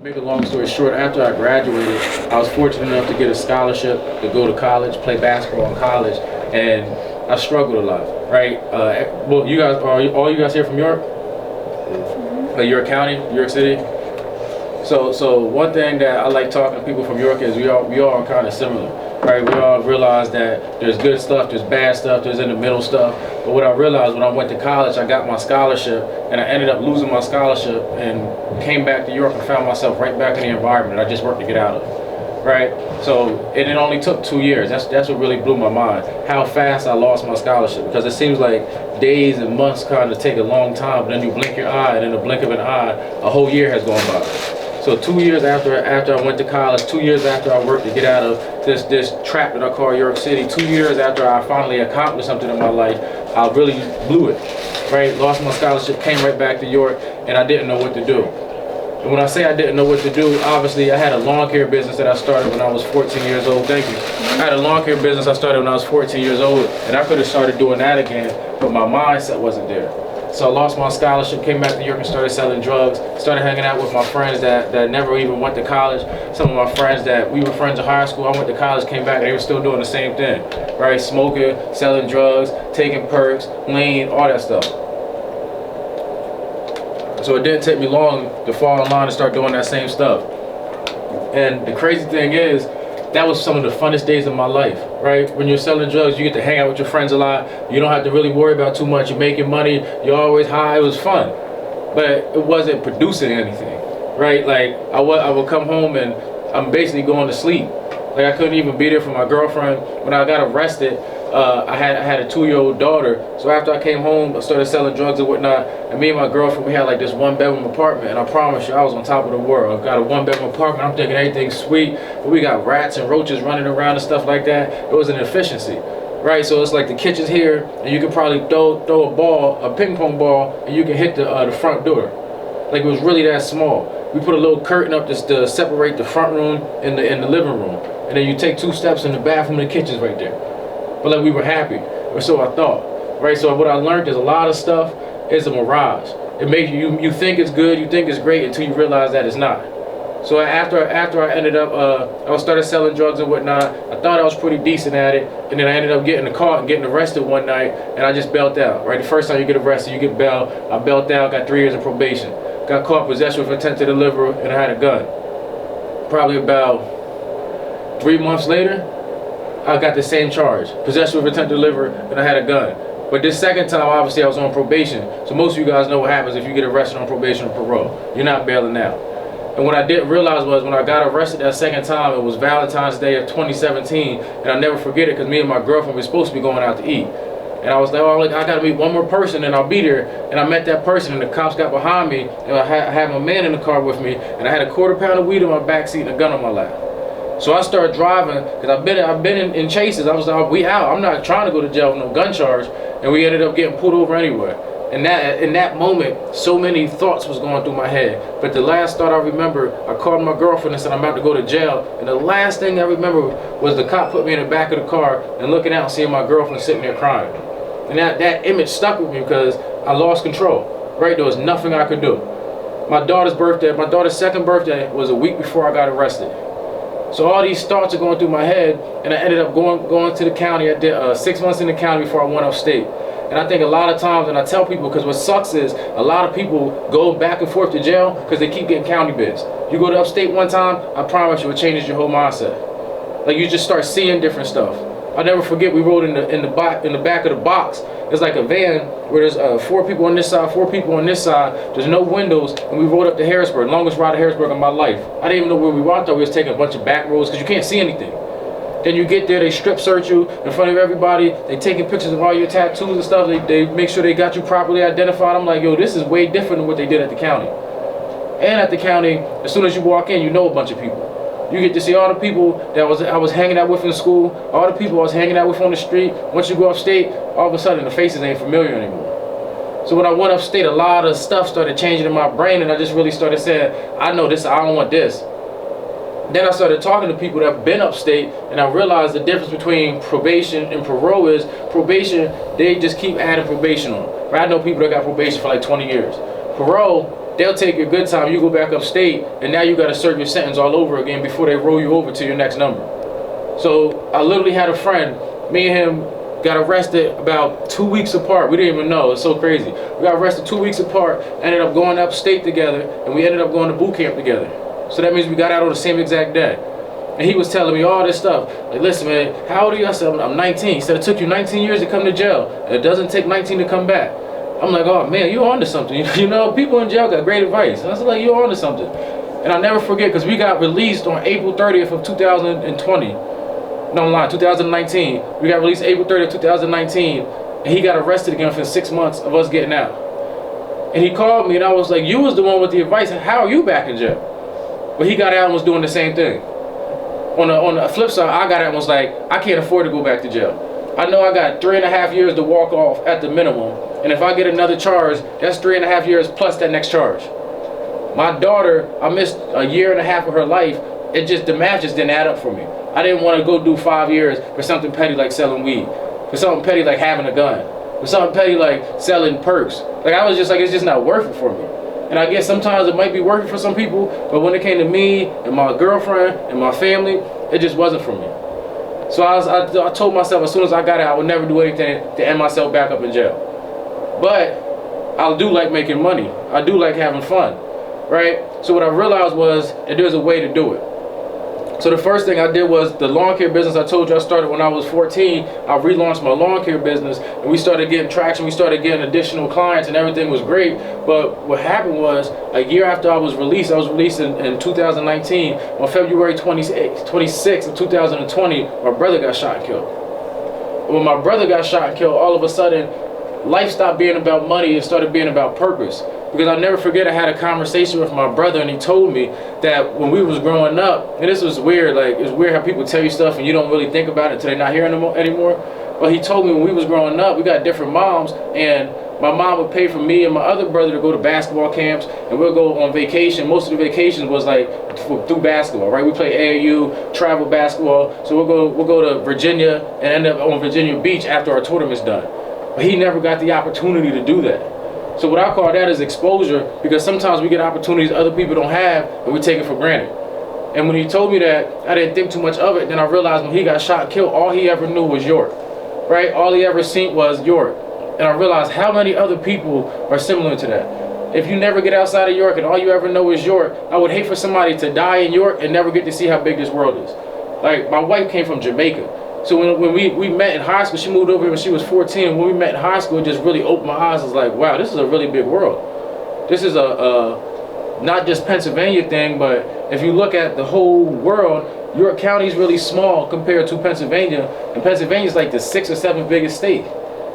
Make a long story short, after I graduated, I was fortunate enough to get a scholarship to go to college, play basketball in college, and I struggled a lot, right? Well, you guys, are all you guys here from York? Like York County, York City? So one thing that I like talking to people from York is we all are kind of similar, right? We all realize that there's good stuff, there's bad stuff, there's in the middle stuff. But what I realized when I went to college, I got my scholarship, and I ended up losing my scholarship and came back to York and found myself right back in the environment that I just worked to get out of, right? So it only took 2 years. That's what really blew my mind, how fast I lost my scholarship, because it seems like days and months kind of take a long time, but then you blink your eye, and in the blink of an eye, a whole year has gone by. So 2 years after I went to college, 2 years after I worked to get out of this trap that I call York City, 2 years after I finally accomplished something in my life, I really blew it, right? Lost my scholarship, came right back to York, and I didn't know what to do. And when I say I didn't know what to do, obviously I had a lawn care business that I started when I was 14 years old. Thank you. I had a lawn care business I started when I was 14 years old, and I could have started doing that again, but my mindset wasn't there. So I lost my scholarship, came back to York and started selling drugs, started hanging out with my friends that never even went to college. Some of my friends that we were friends in high school, I went to college, came back, and they were still doing the same thing, right? Smoking, selling drugs, taking perks, lean, all that stuff. So it didn't take me long to fall in line and start doing that same stuff. And the crazy thing is, that was some of the funnest days of my life, right? When you're selling drugs, you get to hang out with your friends a lot. You don't have to really worry about too much. You're making money. You're always high. It was fun. But it wasn't producing anything, right? Like, I would come home and I'm basically going to sleep. Like, I couldn't even be there for my girlfriend. When I got arrested, I had a 2-year-old daughter. So after I came home, I started selling drugs and whatnot. And me and my girlfriend, we had like this 1-bedroom apartment. And I promise you, I was on top of the world. I got a 1-bedroom apartment. I'm thinking everything's sweet. But we got rats and roaches running around and stuff like that. It was an efficiency, right? So it's like the kitchen's here, and you could probably throw a ball, a ping pong ball, and you can hit the front door. Like, it was really that small. We put a little curtain up to separate the front room and the living room. And then you take 2 steps in the bathroom and the kitchen's right there. But like, we were happy, or so I thought, right? So what I learned is a lot of stuff is a mirage. It makes you think it's good, you think it's great, until you realize that it's not. So after I ended up, I started selling drugs and whatnot. I thought I was pretty decent at it, and then I ended up getting caught and getting arrested one night, and I just bailed out, right? The first time you get arrested, you get bailed. I bailed out, got 3 years of probation. Got caught possession with intent to deliver, and I had a gun. Probably about 3 months later, I got the same charge, possession with intent to deliver, and I had a gun. But this second time, obviously, I was on probation. So most of you guys know what happens if you get arrested on probation or parole. You're not bailing out. And what I didn't realize was when I got arrested that second time, it was Valentine's Day of 2017, and I'll never forget it because me and my girlfriend were supposed to be going out to eat. And I was like, oh, I gotta meet one more person and I'll be there. And I met that person, and the cops got behind me, and I had my man in the car with me, and I had a 1/4 pound of weed in my backseat and a gun on my lap. So I started driving, because I've been in chases. I was like, we out. I'm not trying to go to jail with no gun charge. And we ended up getting pulled over anyway. And in that moment, so many thoughts was going through my head. But the last thought I remember, I called my girlfriend and said, I'm about to go to jail. And the last thing I remember was the cop put me in the back of the car and looking out and seeing my girlfriend sitting there crying. And that image stuck with me because I lost control, right? There was nothing I could do. My daughter's second birthday was a week before I got arrested. So all these thoughts are going through my head, and I ended up going to the county. I did 6 months in the county before I went upstate. And I think a lot of times, and I tell people, because what sucks is a lot of people go back and forth to jail because they keep getting county bids. You go to upstate one time, I promise you, it changes your whole mindset. Like, you just start seeing different stuff. I'll never forget, we rode in the back of the box. It's like a van where there's 4 people on this side, 4 people on this side. There's no windows, and we rode up to Harrisburg, longest ride to Harrisburg of my life. I didn't even know where we were. I thought we was taking a bunch of back roads because you can't see anything. Then you get there, they strip search you in front of everybody. They taking pictures of all your tattoos and stuff. They make sure they got you properly identified. I'm like, yo, this is way different than what they did at the county. And at the county, as soon as you walk in, you know a bunch of people. You get to see all the people that I was hanging out with in school, all the people I was hanging out with on the street. Once you go upstate, all of a sudden the faces ain't familiar anymore. So when I went upstate, a lot of stuff started changing in my brain, and I just really started saying, I know this, I don't want this. Then I started talking to people that have been upstate, and I realized the difference between probation and parole is probation, they just keep adding probation on. Right? I know people that got probation for like 20 years. Parole, they'll take your good time, you go back upstate, and now you got to serve your sentence all over again before they roll you over to your next number. So I literally had a friend, me and him got arrested about 2 weeks apart. We didn't even know. It's so crazy. We got arrested 2 weeks apart, ended up going upstate together, and we ended up going to boot camp together. So that means we got out on the same exact day. And he was telling me all this stuff. Like, listen, man, how old are you? I said, I'm 19. He said, it took you 19 years to come to jail. And it doesn't take 19 to come back. I'm like, oh, man, you're on to something. You know, people in jail got great advice. And I was like, you're on to something. And I'll never forget, because we got released on April 30th of 2020. No, I'm lying, 2019. We got released April 30th, 2019. And he got arrested again for 6 months of us getting out. And he called me, and I was like, you was the one with the advice. How are you back in jail? But he got out and was doing the same thing. On the flip side, I got out and was like, I can't afford to go back to jail. I know I got 3.5 years to walk off at the minimum. And if I get another charge, that's 3.5 years plus that next charge. My daughter, I missed 1.5 years of her life. The math just didn't add up for me. I didn't want to go do 5 years for something petty like selling weed, for something petty like having a gun, for something petty like selling perks. Like, I was just like, it's just not worth it for me. And I guess sometimes it might be worth it for some people, but when it came to me and my girlfriend and my family, it just wasn't for me. So I told myself as soon as I got out, I would never do anything to end myself back up in jail. But I do like making money. I do like having fun, right? So what I realized was that there's a way to do it. So the first thing I did was the lawn care business I told you I started when I was 14. I relaunched my lawn care business, and we started getting traction. We started getting additional clients, and everything was great. But what happened was, a year after I was released in 2019. On February 26th of 2020, my brother got shot and killed. When my brother got shot and killed, all of a sudden, life stopped being about money and started being about purpose. Because I'll never forget, I had a conversation with my brother, and he told me that when we was growing up, and this was weird, like, it's weird how people tell you stuff and you don't really think about it until they're not here anymore. But he told me when we was growing up, we got different moms, and my mom would pay for me and my other brother to go to basketball camps, and we'll go on vacation. Most of the vacations was like through basketball, right? We play AAU, travel basketball, so we'll go to Virginia and end up on Virginia Beach after our tournament's done. But he never got the opportunity to do that. So what I call that is exposure, because sometimes we get opportunities other people don't have, and we take it for granted. And when he told me that, I didn't think too much of it. Then I realized when he got shot and killed, all he ever knew was York, right? All he ever seen was York. And I realized how many other people are similar to that. If you never get outside of York and all you ever know is York, I would hate for somebody to die in York and never get to see how big this world is. Like, my wife came from Jamaica. So when we met in high school, she moved over here when she was 14, and when we met in high school, it just really opened my eyes. I was like, wow, this is a really big world. This is not just Pennsylvania thing, but if you look at the whole world, York County is really small compared to Pennsylvania, and Pennsylvania is like the 6th or 7th biggest state.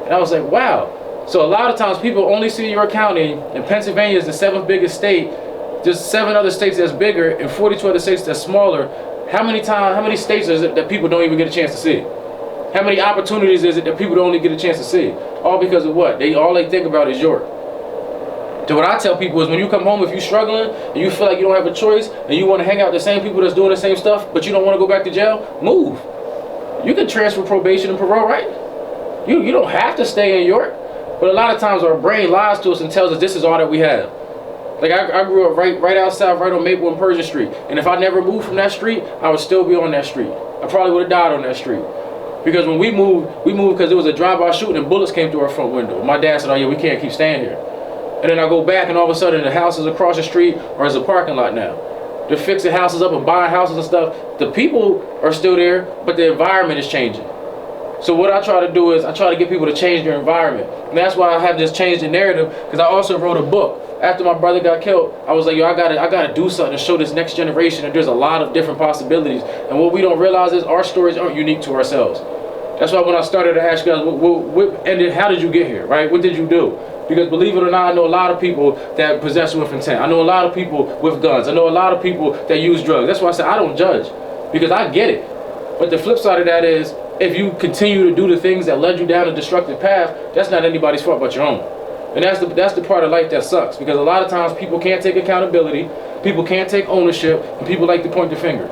And I was like, wow. So a lot of times people only see York County, and Pennsylvania is the 7th biggest state. There's 7 other states that's bigger, and 42 other states that's smaller. How many states is it that people don't even get a chance to see? How many opportunities is it that people don't even get a chance to see? All because of what? All they think about is York. So what I tell people is, when you come home, if you're struggling and you feel like you don't have a choice and you want to hang out with the same people that's doing the same stuff, but you don't want to go back to jail, move. You can transfer probation and parole, right? You don't have to stay in York. But a lot of times our brain lies to us and tells us this is all that we have. Like, I grew up right outside, right on Maple and Persian Street. And if I never moved from that street, I would still be on that street. I probably would have died on that street. Because when we moved because there was a drive-by shooting and bullets came through our front window. My dad said, oh yeah, we can't keep staying here. And then I go back, and all of a sudden the houses across the street are as a parking lot now. They're fixing houses up and buying houses and stuff. The people are still there, but the environment is changing. So what I try to do is I try to get people to change their environment. And that's why I have this change the narrative, because I also wrote a book. After my brother got killed, I was like, yo, I gotta do something to show this next generation that there's a lot of different possibilities. And what we don't realize is our stories aren't unique to ourselves. That's why when I started to ask you guys, how did you get here, right? What did you do? Because believe it or not, I know a lot of people that possess with intent. I know a lot of people with guns. I know a lot of people that use drugs. That's why I said I don't judge, because I get it. But the flip side of that is, if you continue to do the things that led you down a destructive path, that's not anybody's fault but your own. And that's the part of life that sucks, because a lot of times people can't take accountability, people can't take ownership, and people like to point the finger.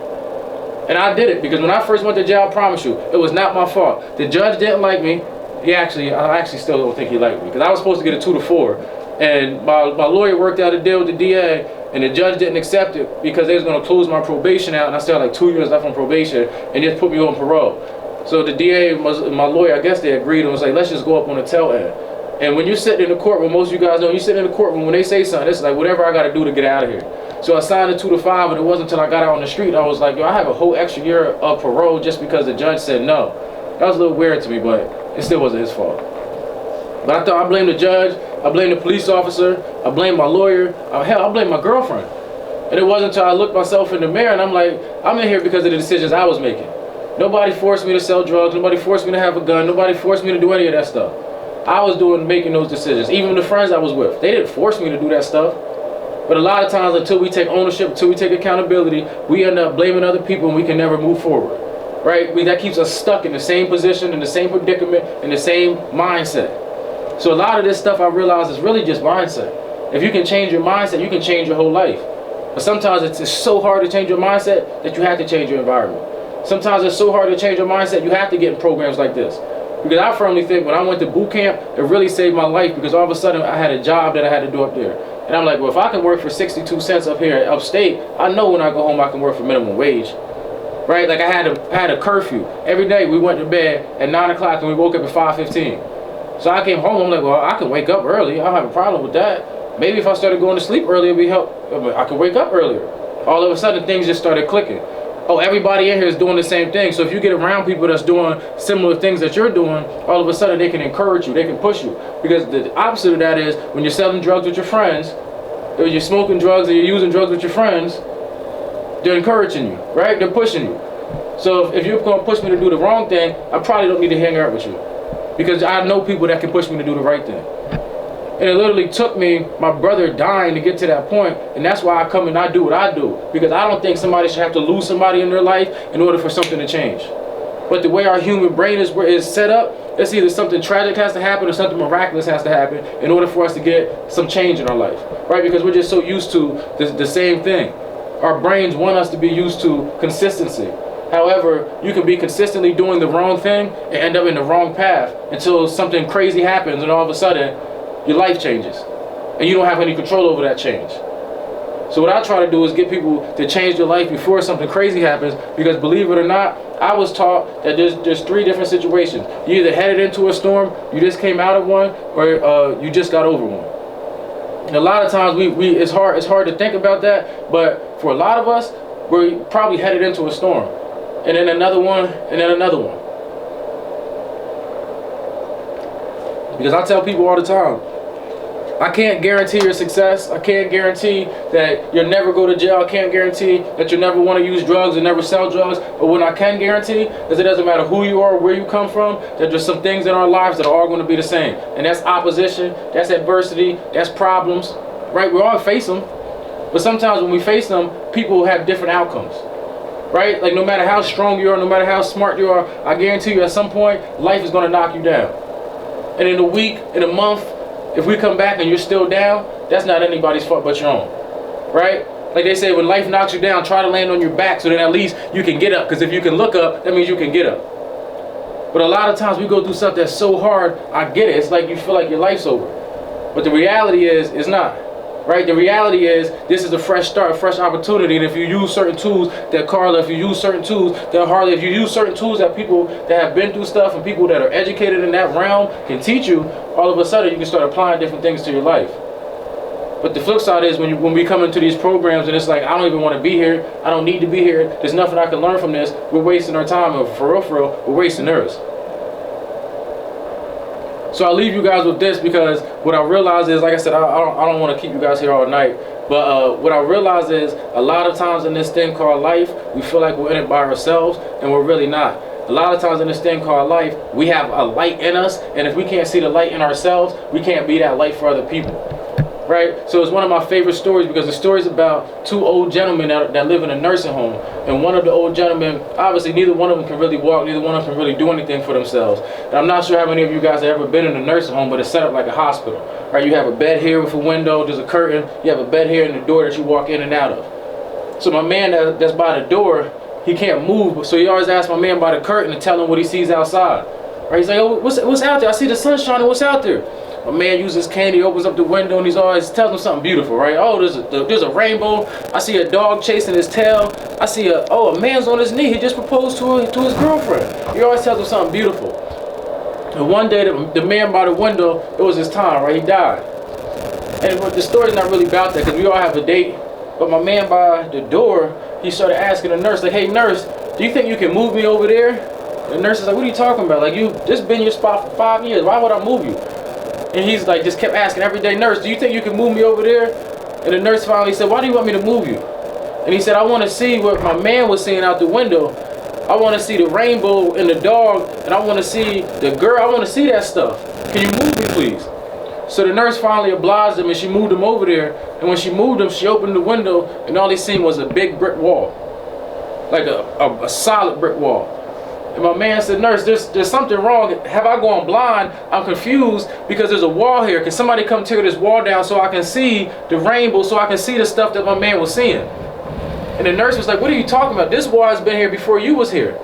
And I did it, because when I first went to jail, I promise you, it was not my fault. The judge didn't like me. I actually still don't think he liked me, because I was supposed to get a 2 to 4. And my lawyer worked out a deal with the DA, and the judge didn't accept it because they was going to close my probation out, and I still had like 2 years left on probation, and just put me on parole. So the DA, my lawyer, I guess they agreed and was like, let's just go up on the tail end. And when you're sitting in the courtroom, most of you guys know, you sit in the courtroom, when they say something, it's like whatever I got to do to get out of here. So I signed a 2 to 5, and it wasn't until I got out on the street, I was like, yo, I have a whole extra year of parole just because the judge said no. That was a little weird to me, but it still wasn't his fault. But I thought I blamed the judge, I blamed the police officer, I blamed my lawyer, hell, I blamed my girlfriend. And it wasn't until I looked myself in the mirror and I'm like, I'm in here because of the decisions I was making. Nobody forced me to sell drugs, nobody forced me to have a gun, nobody forced me to do any of that stuff. I was making those decisions. Even the friends I was with, they didn't force me to do that stuff. But a lot of times, until we take ownership, until we take accountability, we end up blaming other people and we can never move forward. Right? That keeps us stuck in the same position, in the same predicament, in the same mindset. So a lot of this stuff I realize is really just mindset. If you can change your mindset, you can change your whole life. But sometimes it's so hard to change your mindset that you have to change your environment. Sometimes it's so hard to change your mindset, you have to get in programs like this. Because I firmly think when I went to boot camp, it really saved my life because all of a sudden I had a job that I had to do up there. And I'm like, well, if I can work for 62 cents up here upstate, I know when I go home I can work for minimum wage. Right? Like I had a curfew. Every day we went to bed at 9 o'clock and we woke up at 5:15. So I came home, I'm like, well, I can wake up early. I don't have a problem with that. Maybe if I started going to sleep earlier, I could wake up earlier. All of a sudden, things just started clicking. Oh, everybody in here is doing the same thing. So if you get around people that's doing similar things that you're doing, all of a sudden they can encourage you, they can push you. Because the opposite of that is when you're selling drugs with your friends, or you're smoking drugs or you're using drugs with your friends, they're encouraging you, right? They're pushing you. So if you're going to push me to do the wrong thing, I probably don't need to hang out with you. Because I know people that can push me to do the right thing. And it literally took me, my brother dying to get to that point, and that's why I come and I do what I do. Because I don't think somebody should have to lose somebody in their life in order for something to change. But the way our human brain is set up, it's either something tragic has to happen or something miraculous has to happen in order for us to get some change in our life. Right? Because we're just so used to the same thing. Our brains want us to be used to consistency. However, you can be consistently doing the wrong thing and end up in the wrong path until something crazy happens and all of a sudden your life changes and you don't have any control over that change. So what I try to do is get people to change their life before something crazy happens, because believe it or not, I was taught that there's 3 different situations. You either headed into a storm, you just came out of one, or you just got over one. And a lot of times it's hard to think about that, but for a lot of us, we're probably headed into a storm. And then another one, and then another one. Because I tell people all the time, I can't guarantee your success. I can't guarantee that you'll never go to jail. I can't guarantee that you'll never want to use drugs and never sell drugs. But what I can guarantee is it doesn't matter who you are or where you come from, that there's some things in our lives that are all going to be the same. And that's opposition, that's adversity, that's problems. Right? We all face them. But sometimes when we face them, people have different outcomes. Right? Like no matter how strong you are, no matter how smart you are, I guarantee you at some point, life is going to knock you down. And in a week, in a month, if we come back and you're still down, that's not anybody's fault but your own. Right? Like they say, when life knocks you down, try to land on your back so then at least you can get up. Because if you can look up, that means you can get up. But a lot of times we go through stuff that's so hard, I get it. It's like you feel like your life's over. But the reality is, it's not. Right? The reality is, this is a fresh start, a fresh opportunity. And if you use certain tools that Carla, if you use certain tools that Harley, if you use certain tools that people that have been through stuff and people that are educated in that realm can teach you, all of a sudden you can start applying different things to your life. But the flip side is when we come into these programs and it's like, I don't even want to be here. I don't need to be here. There's nothing I can learn from this. We're wasting our time. And for real, we're wasting theirs. So I'll leave you guys with this, because what I realize is, like I said, I don't want to keep you guys here all night. But what I realize is, a lot of times in this thing called life, we feel like we're in it by ourselves, and we're really not. A lot of times in this thing called life, we have a light in us, and if we can't see the light in ourselves, we can't be that light for other people. Right? So it's one of my favorite stories, because the story's about 2 old gentlemen that live in a nursing home. And one of the old gentlemen, obviously neither one of them can really walk, neither one of them can really do anything for themselves. And I'm not sure how many of you guys have ever been in a nursing home, but it's set up like a hospital. Right? You have a bed here with a window, there's a curtain, you have a bed here and the door that you walk in and out of. So my man that's by the door, he can't move, so he always asks my man by the curtain to tell him what he sees outside. Right? He's like, oh, what's out there? I see the sun shining, what's out there? My man uses candy, opens up the window, and he's always tells him something beautiful, right? Oh, there's a rainbow. I see a dog chasing his tail. I see a man's on his knee. He just proposed to his girlfriend. He always tells him something beautiful. And one day, the man by the window, it was his time, right? He died. And the story's not really about that because we all have a date. But my man by the door, he started asking the nurse, like, hey, nurse, do you think you can move me over there? The nurse is like, what are you talking about? Like, this been your spot for 5 years. Why would I move you? And he's like, just kept asking every day, nurse, do you think you can move me over there? And the nurse finally said, why do you want me to move you? And he said, I want to see what my man was seeing out the window. I want to see the rainbow and the dog, and I want to see the girl. I want to see that stuff. Can you move me, please? So the nurse finally obliged him, and she moved him over there. And when she moved him, she opened the window, and all he seen was a big brick wall, like a solid brick wall. And my man said, nurse, there's something wrong. Have I gone blind? I'm confused because there's a wall here. Can somebody come tear this wall down so I can see the rainbow, so I can see the stuff that my man was seeing? And the nurse was like, what are you talking about? This wall has been here before you was here.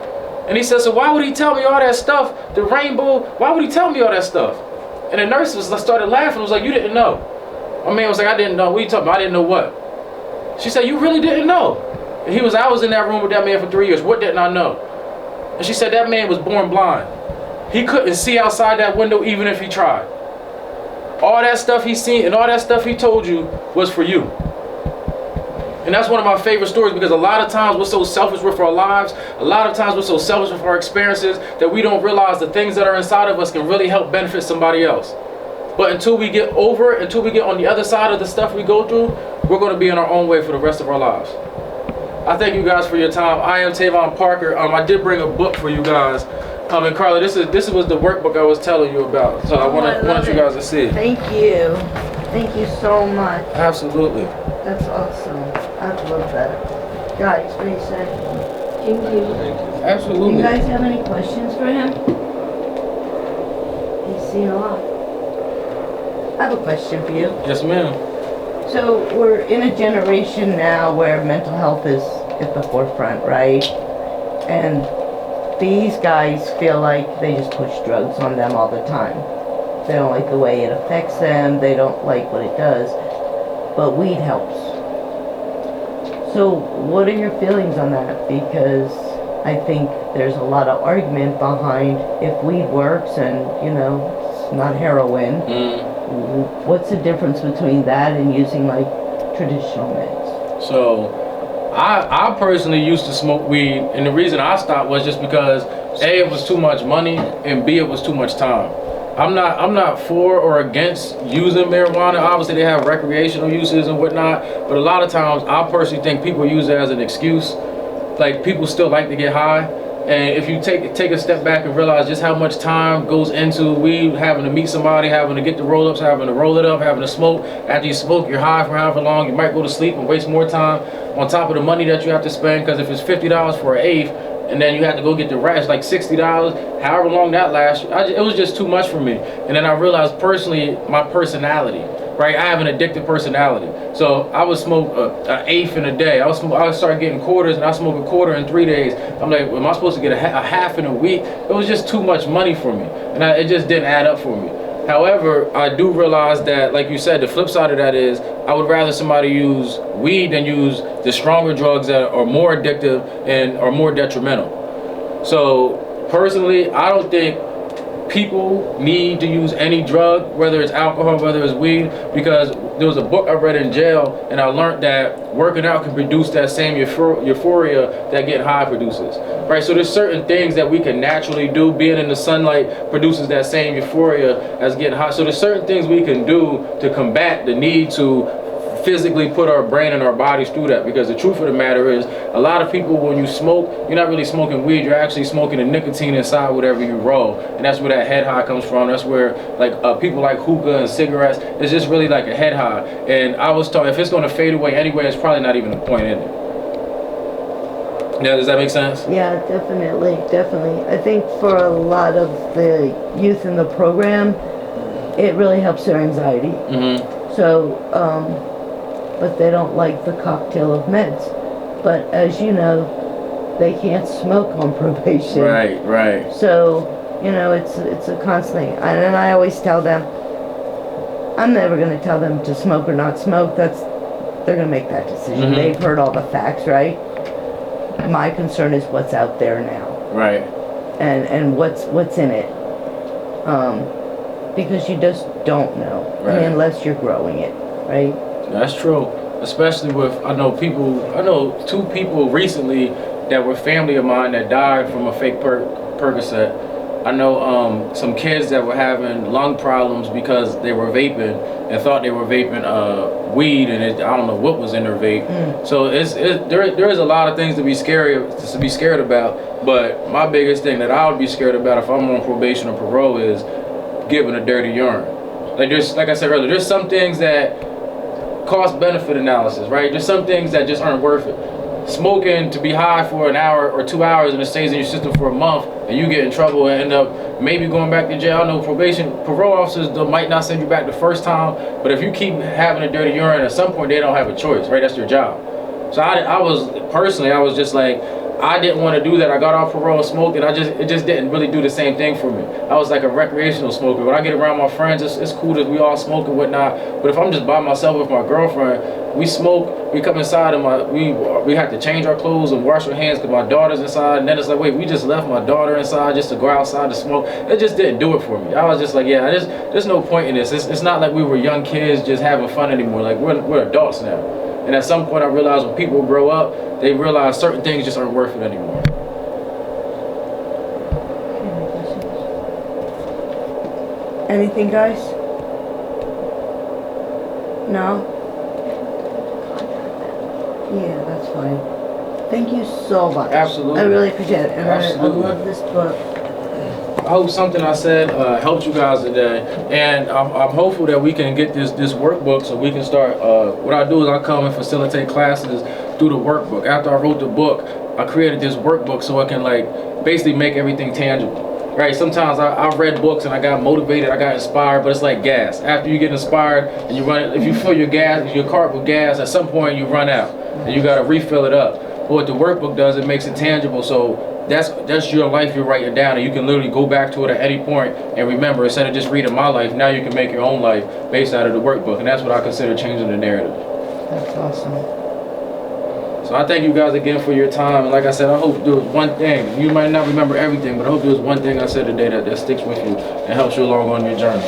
And he said, so why would he tell me all that stuff? The rainbow, why would he tell me all that stuff? And the nurse started laughing. Was like, you didn't know. My man was like, I didn't know. What are you talking about? I didn't know what? She said, you really didn't know? And he was, I was in that room with that man for 3 years. What didn't I know? And she said, that man was born blind. He couldn't see outside that window even if he tried. All that stuff he seen and all that stuff he told you was for you. And that's one of my favorite stories because a lot of times we're so selfish with our lives. A lot of times we're so selfish with our experiences that we don't realize the things that are inside of us can really help benefit somebody else. But until we get over it, until we get on the other side of the stuff we go through, we're going to be in our own way for the rest of our lives. I thank you guys for your time. I am Tavon Parker. I did bring a book for you guys. And Carla, this was the workbook I was telling you about. So I wanted you guys to see it. Thank you. Thank you so much. Absolutely. That's awesome. I love that. Guys, what do you say? Thank you. Absolutely. Do you guys have any questions for him? He's seen a lot. I have a question for you. Yes, ma'am. So we're in a generation now where mental health is at the forefront, right? And these guys feel like they just push drugs on them all the time. They don't like the way it affects them. They don't like what it does. But weed helps. So what are your feelings on that? Because I think there's a lot of argument behind if weed works and, you know, it's not heroin. What's the difference between that and using like traditional meds? So I personally used to smoke weed, and the reason I stopped was just because A, it was too much money, and B, it was too much time. I'm not for or against using marijuana. Obviously they have recreational uses and whatnot, but a lot of times I personally think people use it as an excuse. Like, people still like to get high. And if you take a step back and realize just how much time goes into weed, having to meet somebody, having to get the roll-ups, having to roll it up, having to smoke. After you smoke, you're high for however long. You might go to sleep and waste more time on top of the money that you have to spend. Because if it's $50 for an eighth, and then you have to go get the rest, like $60, however long that lasts, it was just too much for me. And then I realized personally, my personality, right? I have an addictive personality. So I would smoke an eighth in a day. I would start getting quarters, and I smoke a quarter in 3 days. I'm like, am I supposed to get a half in a week? It was just too much money for me. And it just didn't add up for me. However, I do realize that, like you said, the flip side of that is I would rather somebody use weed than use the stronger drugs that are more addictive and are more detrimental. So personally, I don't think people need to use any drug, whether it's alcohol, whether it's weed, because there was a book I read in jail, and I learned that working out can produce that same euphoria that getting high produces, right? So there's certain things that we can naturally do. Being in the sunlight produces that same euphoria as getting high. So there's certain things we can do to combat the need to physically put our brain and our bodies through that, because the truth of the matter is a lot of people, when you smoke, you're not really smoking weed, you're actually smoking the nicotine inside whatever you roll, and that's where that head high comes from. That's where people like hookah and cigarettes, it's just really like a head high. And I was taught if it's going to fade away anyway, it's probably not even a point in it. Yeah, does that make sense? Yeah, definitely. I think for a lot of the youth in the program, it really helps their anxiety. So but they don't like the cocktail of meds. But as you know, they can't smoke on probation. Right. So, you know, it's a constant thing. And I always tell them, I'm never gonna tell them to smoke or not smoke. They're gonna make that decision. They've heard all the facts, right? My concern is what's out there now. Right. And what's in it. Because you just don't know. Right. I mean, unless you're growing it, right? That's true. Especially with, I know two people recently that were family of mine that died from a fake Percocet. I know some kids that were having lung problems because they were vaping and thought they were vaping weed, and I don't know what was in their vape. So there is a lot of things to be scared about. But my biggest thing that I would be scared about if I'm on probation or parole is giving a dirty urine. Like I said earlier, there's some things that cost benefit analysis, right? There's some things that just aren't worth it. Smoking to be high for an hour or 2 hours and it stays in your system for a month and you get in trouble and end up maybe going back to jail. I know parole officers might not send you back the first time, but if you keep having a dirty urine, at some point they don't have a choice, right? That's their job. So I was just like, I didn't want to do that. I got off parole, smoked, and it just didn't really do the same thing for me. I was like a recreational smoker. When I get around my friends, it's cool that we all smoke and whatnot. But if I'm just by myself with my girlfriend, we smoke, we come inside and we have to change our clothes and wash our hands because my daughter's inside. And then it's like, wait, we just left my daughter inside just to go outside to smoke. It just didn't do it for me. I was just like, yeah, there's no point in this. It's not like we were young kids just having fun anymore. Like we're adults now. And at some point I realized when people grow up, they realize certain things just aren't worth it anymore. Anything, guys? No? Yeah, that's fine. Thank you so much. Absolutely. I really appreciate it. And I love this book. I hope something I said helped you guys today, and I'm hopeful that we can get this workbook so we can start. What I do is I come and facilitate classes through the workbook. After I wrote the book, I created this workbook so I can like basically make everything tangible. Right? Sometimes I read books and I got motivated, I got inspired, but it's like gas. After you get inspired and you run, if you fill your car with gas, at some point you run out and you got to refill it up. But what the workbook does, it makes it tangible. So that's your life you're writing down, and you can literally go back to it at any point and remember. Instead of just reading my life, now you can make your own life based out of the workbook, and that's what I consider changing the narrative. That's awesome. So I thank you guys again for your time, and like I said, I hope there was one thing. You might not remember everything, but I hope there was one thing I said today that sticks with you and helps you along on your journey.